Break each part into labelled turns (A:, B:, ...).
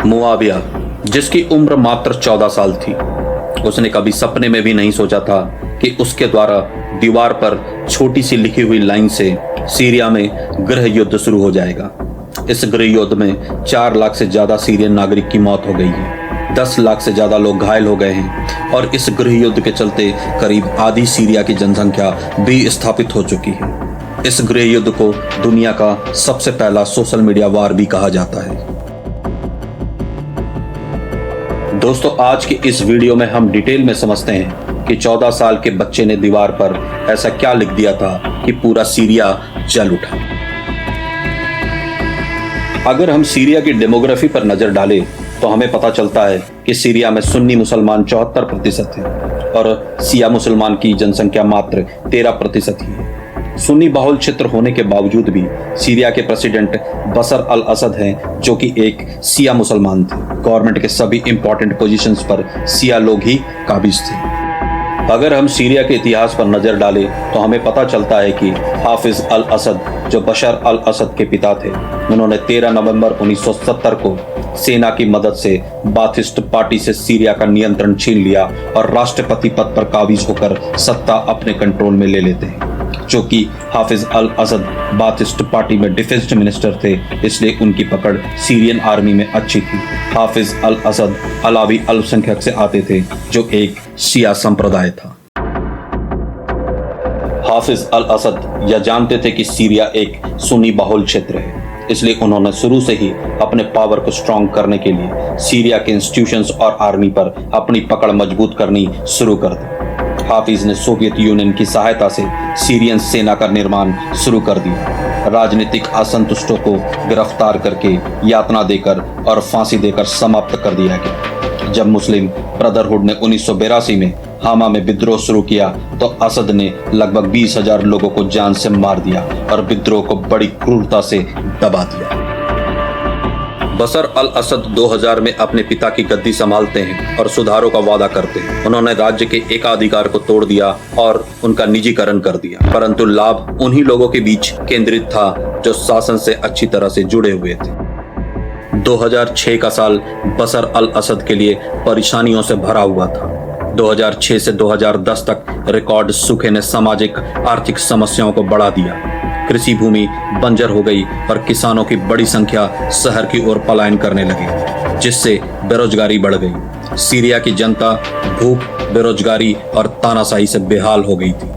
A: मुआविया, जिसकी उम्र मात्र 14 साल थी, उसने कभी सपने में भी नहीं सोचा था कि उसके द्वारा दीवार पर छोटी सी लिखी हुई लाइन से सीरिया में गृह युद्ध शुरू हो जाएगा। इस गृह युद्ध में 4 लाख से ज्यादा सीरियन नागरिक की मौत हो गई है, 10 लाख से ज्यादा लोग घायल हो गए हैं और इस गृह युद्ध के चलते करीब आधी सीरिया की जनसंख्या भी स्थापित हो चुकी है। इस गृह युद्ध को दुनिया का सबसे पहला सोशल मीडिया वार भी कहा जाता है। दोस्तों, आज की इस वीडियो में हम डिटेल में समझते हैं कि 14 साल के बच्चे ने दीवार पर ऐसा क्या लिख दिया था कि पूरा सीरिया जल उठा। अगर हम सीरिया की डेमोग्राफी पर नजर डालें तो हमें पता चलता है कि सीरिया में सुन्नी मुसलमान 74% है और शिया मुसलमान की जनसंख्या मात्र 13% ही है। सुन्नी बाहुल क्षेत्र होने के बावजूद भी सीरिया के प्रेसिडेंट बशर अल असद हैं, जो कि एक शिया मुसलमान थे। गवर्नमेंट के सभी इंपॉर्टेंट पोजीशंस पर शिया लोग ही काबिज थे। अगर हम सीरिया के इतिहास पर नजर डालें तो हमें पता चलता है कि हाफिज अल असद, जो बशर अल असद के पिता थे, उन्होंने 13 नवंबर 1970 को सेना की मदद से बाथिस्ट पार्टी से सीरिया का नियंत्रण छीन लिया और राष्ट्रपति पद पर काबिज होकर सत्ता अपने कंट्रोल में ले लेते हैं। जो कि हाफिज अल असद बाथिस्ट पार्टी में डिफेंस मिनिस्टर थे, इसलिए उनकी पकड़ सीरियन आर्मी में अच्छी थी। हाफिज अल असद अलावी अल्पसंख्यक से आते थे, जो एक शिया संप्रदाय था। हाफिज अल असद यह जानते थे कि सीरिया एक सुन्नी बाहुल क्षेत्र है, इसलिए उन्होंने शुरू से ही अपने पावर को स्ट्रॉन्ग करने के लिए सीरिया के इंस्टीट्यूशंस और आर्मी पर अपनी पकड़ मजबूत करनी शुरू कर दी। हाफिज ने सोवियत यूनियन की सहायता से सीरियन सेना का निर्माण शुरू कर दिया। राजनीतिक असंतुष्टों को गिरफ्तार करके यातना देकर और फांसी देकर समाप्त कर दिया गया। जब मुस्लिम ब्रदरहुड ने 1982 में हामा में विद्रोह शुरू किया तो असद ने लगभग 20,000 लोगों को जान से मार दिया और विद्रोह को बड़ी क्रूरता से दबा दिया। बशर अल असद 2000 में अपने पिता की गद्दी संभालते हैं और सुधारों का वादा करते हैं। उन्होंने राज्य के एकाधिकार को तोड़ दिया और उनका निजीकरण कर दिया, परंतु लाभ उन्हीं लोगों के बीच केंद्रित था जो शासन से अच्छी तरह से जुड़े हुए थे। 2006 का साल बशर अल असद के लिए परेशानियों से भरा हुआ था। 2006 से 2010 तक रिकॉर्ड सूखे ने सामाजिक आर्थिक समस्याओं को बढ़ा दिया। कृषि भूमि बंजर हो गई और किसानों की बड़ी संख्या शहर की ओर पलायन करने लगी, जिससे बेरोजगारी बढ़ गई। सीरिया की जनता भूख, बेरोजगारी और तानाशाही से बेहाल हो गई थी।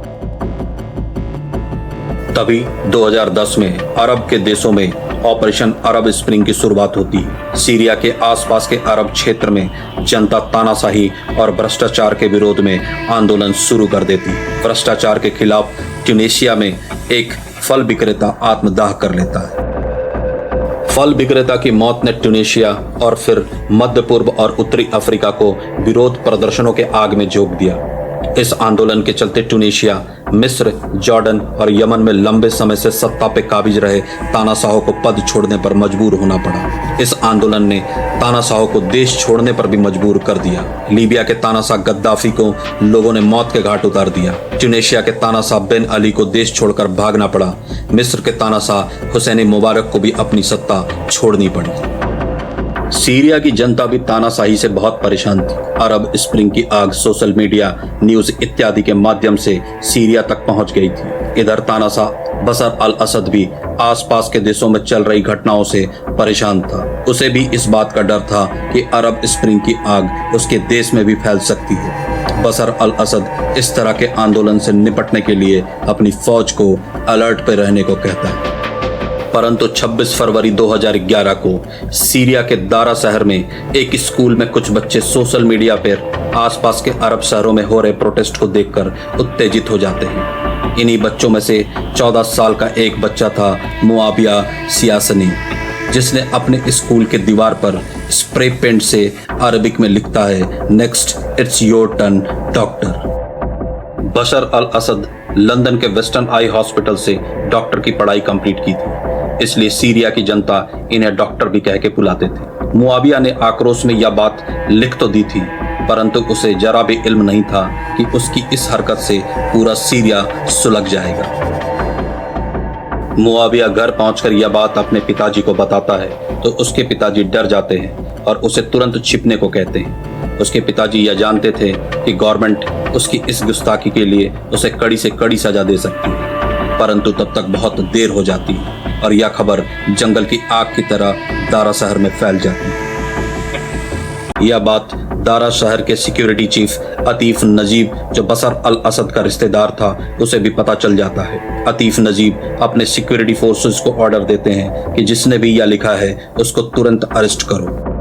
A: तभी 2010 में अरब के देशों में ऑपरेशन अरब स्प्रिंग की शुरुआत होती है। सीरिया के आसपास के अरब क्षेत्र में जनता तानाशाही और भ्रष्टाचार के विरोध में आंदोलन शुरू कर देती है। भ्रष्टाचार के खिलाफ ट्यूनीशिया में एक फल विक्रेता आत्मदाह कर लेता है। फल विक्रेता की मौत ने ट्यूनीशिया और फिर मध्य पूर्व और उत्तरी अफ्रीका को विरोध प्रदर्शनों के आग में झोंक दिया। इस आंदोलन के चलते ट्यूनीशिया, मिस्र, जॉर्डन और यमन में लंबे समय से सत्ता पे काबिज रहे तानाशाहों को पद छोड़ने पर मजबूर होना पड़ा। इस आंदोलन ने तानाशाहों को देश छोड़ने पर भी मजबूर कर दिया। लीबिया के तानाशाह गद्दाफी को लोगों ने मौत के घाट उतार दिया। ट्यूनीशिया के तानाशाह बेन अली को देश छोड़कर भागना पड़ा। मिस्र के तानाशाह हुसैन मुबारक को भी अपनी सत्ता छोड़नी पड़ी। सीरिया की जनता भी तानाशाही से बहुत परेशान थी। अरब स्प्रिंग की आग सोशल मीडिया, न्यूज इत्यादि के माध्यम से सीरिया तक पहुंच गई थी। इधर तानाशाह बशर अल असद भी आसपास के देशों में चल रही घटनाओं से परेशान था। उसे भी इस बात का डर था कि अरब स्प्रिंग की आग उसके देश में भी फैल सकती है। बशर अल असद इस तरह के आंदोलन से निपटने के लिए अपनी फौज को अलर्ट पर रहने को कहता है। परंतु 26 फरवरी 2011 को सीरिया के दारा शहर में एक स्कूल में कुछ बच्चे सोशल मीडिया पर आसपास के अरब शहरों में हो रहे प्रोटेस्ट को देखकर उत्तेजित हो जाते हैं। इन्हीं बच्चों में से 14 साल का एक बच्चा था मुआविया सियासनी, जिसने अपने स्कूल के दीवार पर स्प्रे पेंट से अरबिक में लिखता है, next it's your turn doctor. Bashar al Assad London के वेस्टर्न आई हॉस्पिटल से डॉक्टर की पढ़ाई कंप्लीट की थी, इसलिए सीरिया की जनता इन्हें डॉक्टर भी कह के बुलाते थे। मुआविया ने आक्रोश में यह बात लिख तो दी थी, परंतु उसे जरा भी इल्म नहीं था कि उसकी इस हरकत से पूरा सीरिया सुलग जाएगा। मुआविया घर पहुंचकर यह बात अपने पिताजी को बताता है तो उसके पिताजी डर जाते हैं और उसे तुरंत छिपने को कहते हैं। उसके पिताजी यह जानते थे कि गवर्नमेंट उसकी इस गुस्ताखी के लिए उसे कड़ी से कड़ी सजा दे सकती है, परंतु तब तक बहुत देर हो जाती है और यह खबर जंगल की आग की तरह दारा शहर में फैल जाती है। यह बात दारा शहर के सिक्योरिटी चीफ अतीफ नजीब, जो बसर अल असद का रिश्तेदार था, उसे भी पता चल जाता है। अतीफ नजीब अपने सिक्योरिटी फोर्सेस को ऑर्डर देते हैं कि जिसने भी यह लिखा है उसको तुरंत अरेस्ट करो।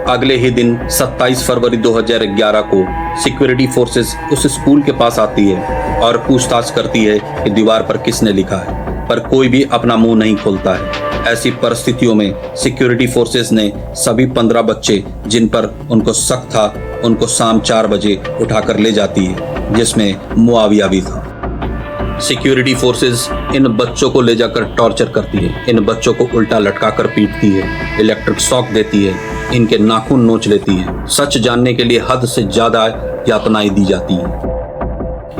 A: अगले ही दिन 27 फरवरी 2011 को सिक्योरिटी फोर्सेस उस स्कूल के पास आती है और पूछताछ करती है कि दीवार पर किसने लिखा है, पर कोई भी अपना मुंह नहीं खोलता है। ऐसी परिस्थितियों में सिक्योरिटी फोर्सेस ने सभी 15 बच्चे जिन पर उनको शक था उनको शाम 4 बजे उठाकर ले जाती है, जिसमें मुआविया भी था। सिक्योरिटी फोर्सेस इन बच्चों को ले जाकर टॉर्चर करती है, इन बच्चों को उल्टा लटकाकर पीटती है, इलेक्ट्रिक शॉक देती है, इनके नाखून नोच लेती है। सच जानने के लिए हद से ज्यादा यातनाएं दी जाती हैं।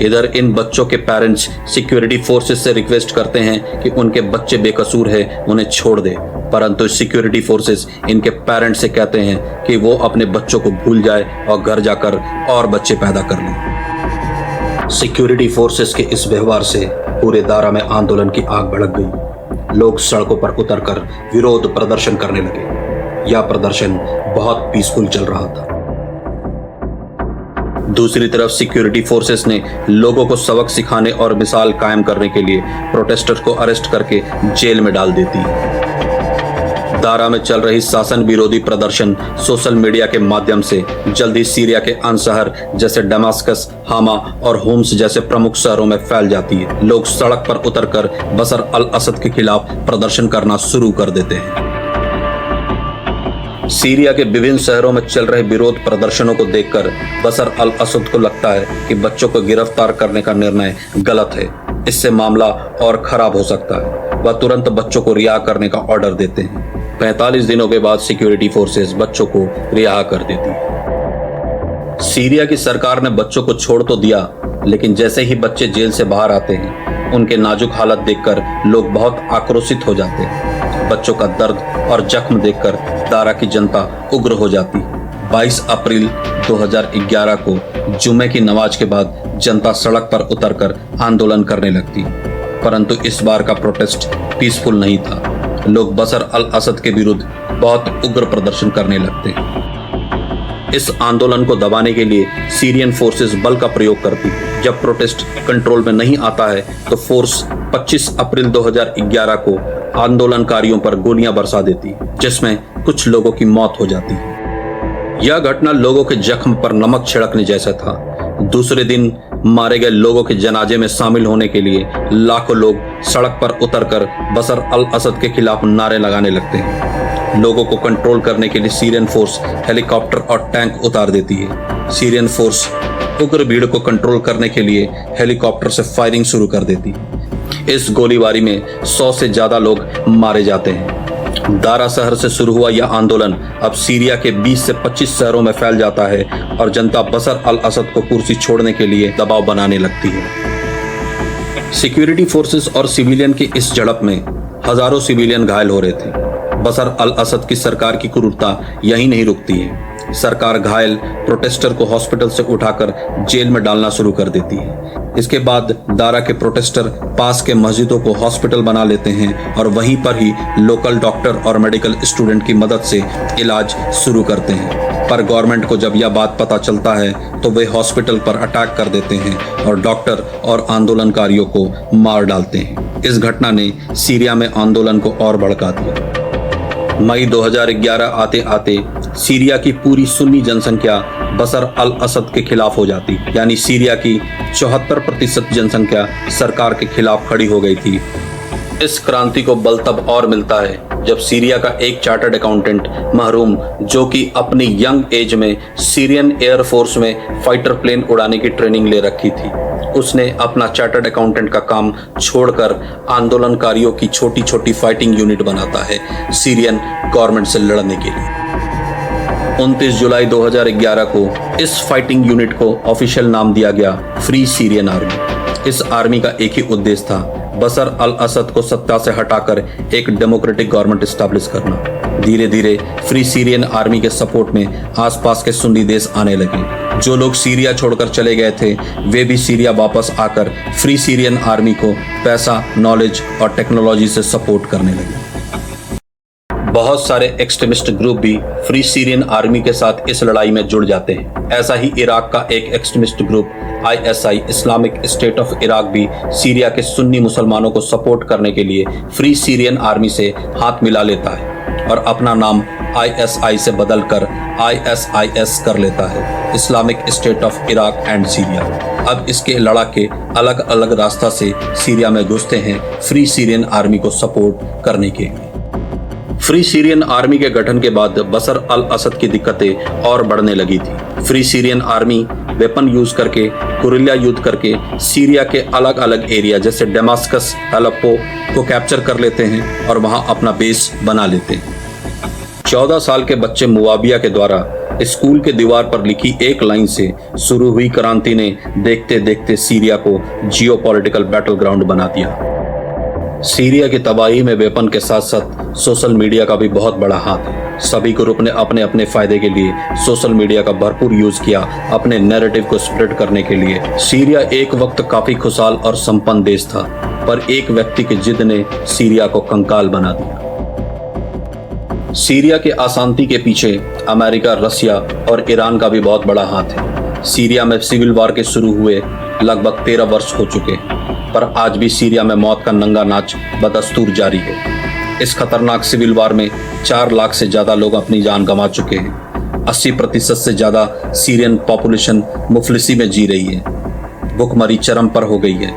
A: इधर इन बच्चों के पेरेंट्स सिक्योरिटी फोर्सेस से रिक्वेस्ट करते हैं कि उनके बच्चे बेकसूर है, उन्हें छोड़ दे, परंतु सिक्योरिटी फोर्सेस इनके पेरेंट्स से कहते हैं कि वो अपने बच्चों को भूल जाए और घर जाकर और बच्चे पैदा कर लें। सिक्योरिटी फोर्सेस के इस व्यवहार से पूरे दारा में आंदोलन की आग भड़क गई। लोग सड़कों पर उतरकर विरोध प्रदर्शन करने लगे। यह प्रदर्शन बहुत पीसफुल चल रहा था। दूसरी तरफ सिक्योरिटी फोर्सेस ने लोगों को सबक सिखाने और मिसाल कायम करने के लिए प्रोटेस्टर्स को अरेस्ट करके जेल में डाल देती है। दारा में चल रही शासन विरोधी प्रदर्शन सोशल मीडिया के माध्यम से जल्दी सीरिया के अन्य शहर जैसे दमास्कस, हामा और होम्स जैसे प्रमुख शहरों में फैल जाती है। लोग सड़क पर उतरकर बसर अल असद के खिलाफ प्रदर्शन करना शुरू कर देते हैं। सीरिया के विभिन्न शहरों में चल रहे विरोध प्रदर्शनों को देखकर बसर अल असद को लगता है कि बच्चों को गिरफ्तार करने का निर्णय गलत है, इससे मामला और खराब हो सकता है। वह तुरंत बच्चों को रिहा करने का ऑर्डर देते हैं। 45 दिनों के बाद सिक्योरिटी फोर्सेस बच्चों को रिहा कर देती है। सीरिया की सरकार ने बच्चों को छोड़ तो दिया, लेकिन जैसे ही बच्चे जेल से बाहर आते हैं उनके नाजुक हालत देखकर लोग बहुत आक्रोशित हो जाते हैं। बच्चों का दर्द और जख्म देखकर दारा की जनता उग्र हो जाती। 22 अप्रैल 2011 को जुमे की नमाज के बाद जनता सड़क पर उतरकर आंदोलन करने लगती, परंतु इस बार का प्रोटेस्ट पीसफुल नहीं था। लोग बसर अल असद के विरुद्ध बहुत उग्र प्रदर्शन करने लगते। इस आंदोलन को दबाने के लिए सीरियन फोर्सेस बल का प्रयोग करती। जब प्रोटेस्ट कंट्रोल में नहीं आता है तो फोर्स 25 अप्रैल 2011 को आंदोलनकारियों पर गोलियां बरसा देती, जिसमें कुछ लोगों की मौत हो जाती है। यह घटना लोगों के जख्म पर नमक छिड़कने जैसा था। दूसरे दिन मारे गए लोगों के जनाजे में शामिल होने के लिए लाखों लोग सड़क पर उतरकर बसर अल असद के खिलाफ नारे लगाने लगते हैं। लोगों को कंट्रोल करने के लिए सीरियन फोर्स हेलीकॉप्टर और टैंक उतार देती है। सीरियन फोर्स उग्र भीड़ को कंट्रोल करने के लिए हेलीकॉप्टर से फायरिंग शुरू कर देती है। इस गोलीबारी में 100 से ज्यादा लोग मारे जाते हैं। दारा शहर से शुरू हुआ यह आंदोलन अब सीरिया के 20 से 25 शहरों में फैल जाता है और जनता बसर अल असद को कुर्सी छोड़ने के लिए दबाव बनाने लगती है। सिक्योरिटी फोर्सेस और सिविलियन की इस झड़प में हजारों सिविलियन घायल हो रहे थे। बसर अल असद की सरकार की क्रूरता यही नहीं रुकती है। सरकार घायल प्रोटेस्टर को हॉस्पिटल से उठाकर जेल में डालना शुरू कर देती है। इसके बाद दारा के प्रोटेस्टर पास के मस्जिदों को हॉस्पिटल बना लेते हैं और वहीं पर ही लोकल डॉक्टर और मेडिकल स्टूडेंट की मदद से इलाज शुरू करते हैं। पर गवर्नमेंट को जब यह बात पता चलता है तो वे हॉस्पिटल पर अटैक कर देते हैं और डॉक्टर और आंदोलनकारियों को मार डालते हैं। इस घटना ने सीरिया में आंदोलन को और भड़का दिया। मई 2011 आते आते सीरिया की पूरी सुन्नी जनसंख्या बसर अल असद के खिलाफ हो जाती, यानी सीरिया की 74% जनसंख्या सरकार के खिलाफ खड़ी हो गई थी। इस क्रांति को बल तब और मिलता है जब सीरिया का एक चार्टर्ड अकाउंटेंट महरूम, जो कि अपनी यंग एज में सीरियन एयरफोर्स में फाइटर प्लेन उड़ाने की ट्रेनिंग ले रखी थी, उसने अपना चार्टर्ड अकाउंटेंट का काम छोड़कर आंदोलनकारियों की छोटी छोटी फाइटिंग यूनिट बनाता है सीरियन गवर्नमेंट से लड़ने के लिए। 29 जुलाई 2011 को इस फाइटिंग यूनिट को ऑफिशियल नाम दिया गया फ्री सीरियन आर्मी। इस आर्मी का एक ही उद्देश्य था बशर अल असद को सत्ता से हटाकर एक डेमोक्रेटिक गवर्नमेंट स्टैब्लिश करना। धीरे धीरे फ्री सीरियन आर्मी के सपोर्ट में आसपास के सुन्नी देश आने लगे। जो लोग सीरिया छोड़कर चले गए थे वे भी सीरिया वापस आकर फ्री सीरियन आर्मी को पैसा, नॉलेज और टेक्नोलॉजी से सपोर्ट करने लगे। बहुत सारे एक्सट्रीमिस्ट ग्रुप भी फ्री सीरियन आर्मी के साथ इस लड़ाई में जुड़ जाते हैं। ऐसा ही इराक का एक extremist group ISI Islamic state of Iraq भी सीरिया के सुन्नी मुसलमानों को सपोर्ट करने के लिए फ्री सीरियन आर्मी से हाथ मिला लेता है और अपना नाम ISI से बदलकर ISIS कर लेता है, Islamic state of Iraq and Syria. अब इसके लड़ाके अलग अलग रास्ता से सीरिया में घुसते हैं फ्री सीरियन आर्मी को सपोर्ट करने के लिए। फ्री सीरियन आर्मी के गठन के बाद बशर अल असद की दिक्कतें और बढ़ने लगी थी। Free Syrian army weapon use करके, गुरिल्ला युद्ध करके सीरिया के अलग अलग एरिया जैसे डेमास्कस, अलेप्पो को कैप्चर कर लेते हैं और वहां अपना बेस बना लेते हैं। 14 साल के बच्चे मुआविया के द्वारा स्कूल के दीवार पर लिखी एक लाइन से शुरू हुई क्रांति ने देखते देखते सीरिया को जियोपॉलिटिकल बैटल ग्राउंड बना दिया। सीरिया की तबाही में वेपन के साथ साथ सोशल मीडिया का भी बहुत बड़ा हाथ है। सभी ग्रुप ने अपने अपने फायदे के लिए सोशल मीडिया का भरपूर यूज किया अपने नैरेटिव को स्प्रेड करने के लिए। सीरिया एक वक्त काफी खुशहाल और संपन्न देश था, पर एक व्यक्ति की जिद ने सीरिया को कंकाल बना दिया। सीरिया के अशांति के पीछे अमेरिका, रसिया और ईरान का भी बहुत बड़ा हाथ है। सीरिया में सिविल वार के शुरू हुए लगभग 13 वर्ष हो चुके हैं, पर आज भी सीरिया में मौत का नंगा नाच बदस्तूर जारी है। इस खतरनाक सिविल वार में 4 लाख से ज्यादा लोग अपनी जान गंवा चुके हैं। 80% से ज्यादा सीरियन पॉपुलेशन मुफलिसी में जी रही है। भुखमरी चरम पर हो गई है।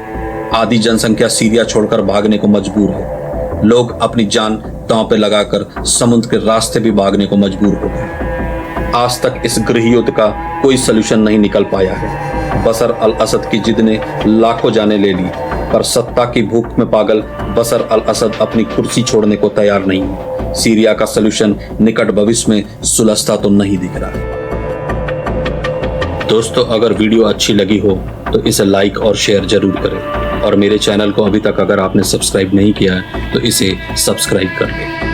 A: आधी जनसंख्या सीरिया छोड़कर भागने को मजबूर है। लोग अपनी जान दांव पे लगाकर समुद्र के रास्ते भी भागने को मजबूर हो गए। आज तक इस गृह युद्ध का कोई सलूशन नहीं निकल पाया है। बशर अल असद की जिद ने लाखों जानें ले ली, पर सत्ता की भूख में पागल बशर अल असद अपनी कुर्सी छोड़ने को तैयार नहीं है। सीरिया का सलूशन निकट भविष्य में सुलझता तो नहीं दिख रहा है। दोस्तों, अगर वीडियो अच्छी लगी हो तो इसे लाइक और शेयर जरूर करें और मेरे चैनल को अभी तक अगर आपने सब्सक्राइब नहीं किया है तो इसे सब्सक्राइब कर लें।